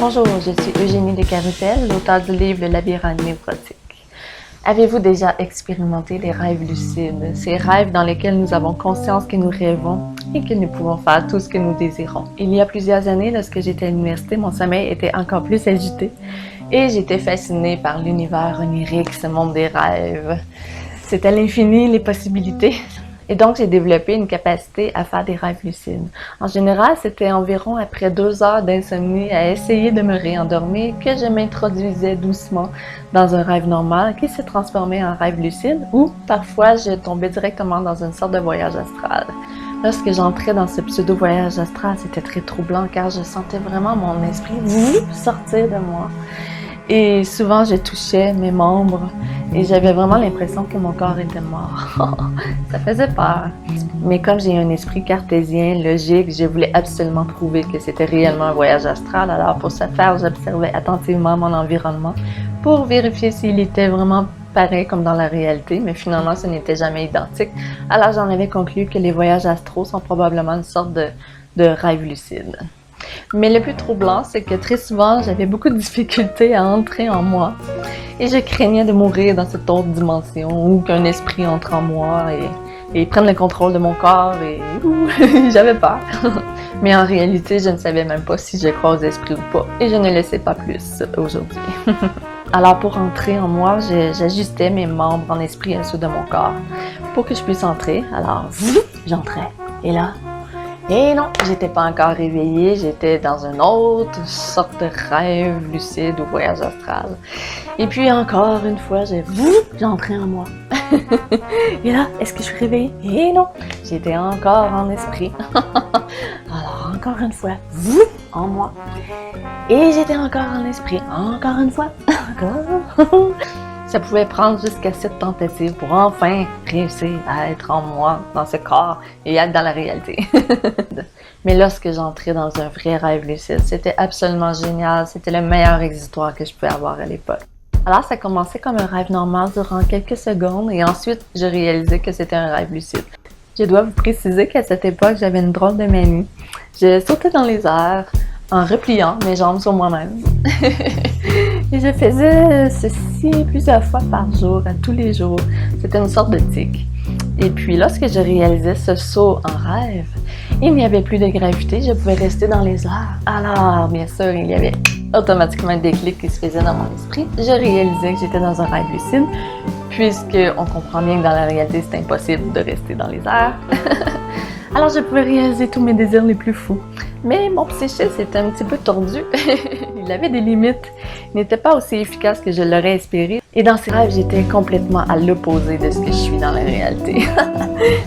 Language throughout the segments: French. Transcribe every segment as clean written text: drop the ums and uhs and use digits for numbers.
Bonjour, je suis Eugénie Descartel, l'auteure du livre Le labyrinthe névrotique. Avez-vous déjà expérimenté les rêves lucides, ces rêves dans lesquels nous avons conscience que nous rêvons et que nous pouvons faire tout ce que nous désirons? Il y a plusieurs années, lorsque j'étais à l'université, mon sommeil était encore plus agité et j'étais fascinée par l'univers onirique, ce monde des rêves. C'était l'infini, les possibilités. Et donc, j'ai développé une capacité à faire des rêves lucides. En général, c'était environ après 2 heures d'insomnie à essayer de me réendormir que je m'introduisais doucement dans un rêve normal qui se transformait en rêve lucide ou parfois je tombais directement dans une sorte de voyage astral. Lorsque j'entrais dans ce pseudo-voyage astral, c'était très troublant car je sentais vraiment mon esprit sortir de moi. Et souvent, je touchais mes membres et j'avais vraiment l'impression que mon corps était mort. Ça faisait peur. Mais comme j'ai un esprit cartésien, logique, je voulais absolument prouver que c'était réellement un voyage astral. Alors pour ce faire, j'observais attentivement mon environnement pour vérifier s'il était vraiment pareil comme dans la réalité, mais finalement, ce n'était jamais identique. Alors j'en avais conclu que les voyages astraux sont probablement une sorte de rêve lucide. Mais le plus troublant, c'est que très souvent, j'avais beaucoup de difficultés à entrer en moi. Et je craignais de mourir dans cette autre dimension ou qu'un esprit entre en moi et prenne le contrôle de mon corps et j'avais peur. Mais en réalité, je ne savais même pas si je crois aux esprits ou pas et je ne le sais pas plus aujourd'hui. Alors pour entrer en moi, j'ajustais mes membres en esprit à ceux de mon corps pour que je puisse entrer. Alors, j'entrais. Et là, et non, j'étais pas encore réveillée, j'étais dans une autre sorte de rêve lucide ou voyage astral. Et puis encore une fois, j'entrais en moi. Et là, est-ce que je suis réveillée? Et non, j'étais encore en esprit. Alors encore une fois, en moi. Et j'étais encore en esprit, encore une fois, encore. Ça pouvait prendre jusqu'à 7 tentatives pour enfin réussir à être en moi, dans ce corps, et être dans la réalité. Mais lorsque j'entrais dans un vrai rêve lucide, c'était absolument génial. C'était le meilleur exutoire que je pouvais avoir à l'époque. Alors, ça commençait comme un rêve normal durant quelques secondes, et ensuite, je réalisais que c'était un rêve lucide. Je dois vous préciser qu'à cette époque, j'avais une drôle de manie. Je sautais dans les airs, en repliant mes jambes sur moi-même. Et je faisais ceci plusieurs fois par jour, à tous les jours. C'était une sorte de tic. Et puis, lorsque je réalisais ce saut en rêve, il n'y avait plus de gravité, je pouvais rester dans les airs. Alors, bien sûr, il y avait automatiquement un déclic qui se faisait dans mon esprit. Je réalisais que j'étais dans un rêve lucide, puisqu'on comprend bien que dans la réalité, c'est impossible de rester dans les airs. Alors, je pouvais réaliser tous mes désirs les plus fous. Mais mon psychisme était un petit peu tordu. Il avait des limites. Il n'était pas aussi efficace que je l'aurais espéré. Et dans ces rêves, j'étais complètement à l'opposé de ce que je suis dans la réalité.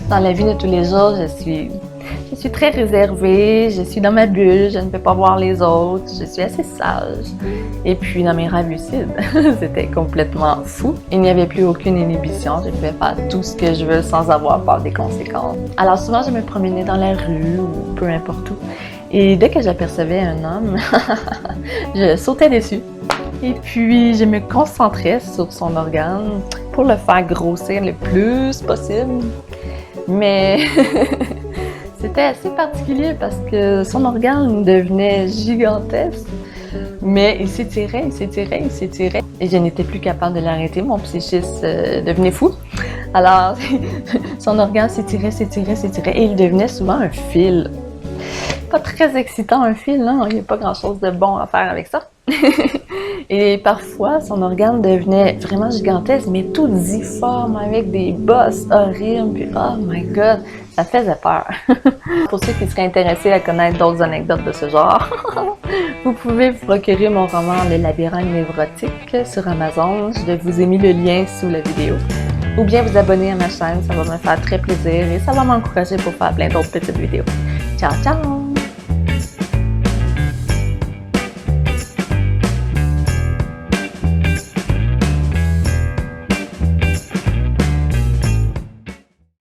Dans la vie de tous les jours, je suis très réservée, je suis dans ma bulle, je ne peux pas voir les autres, je suis assez sage. Et puis dans mes rêves lucides, c'était complètement fou. Il n'y avait plus aucune inhibition, je pouvais faire tout ce que je veux sans avoir peur des conséquences. Alors souvent, je me promenais dans la rue ou peu importe où. Et dès que j'apercevais un homme, je sautais dessus. Et puis, je me concentrais sur son organe pour le faire grossir le plus possible. Mais c'était assez particulier parce que son organe devenait gigantesque. Mais il s'étirait, il s'étirait, il s'étirait. Et je n'étais plus capable de l'arrêter. Mon psychisme devenait fou. Alors, son organe s'étirait, s'étirait, s'étirait. Et il devenait souvent un fil. Pas très excitant un fil, hein? Il n'y a pas grand-chose de bon à faire avec ça. Et parfois, son organe devenait vraiment gigantesque, mais tout difforme, avec des bosses horribles. Puis, oh my god, ça faisait peur. Pour ceux qui seraient intéressés à connaître d'autres anecdotes de ce genre, vous pouvez vous procurer mon roman Le labyrinthe névrotique sur Amazon. Je vous ai mis le lien sous la vidéo. Ou bien vous abonner à ma chaîne, ça va me faire très plaisir et ça va m'encourager pour faire plein d'autres petites vidéos. Ciao, ciao!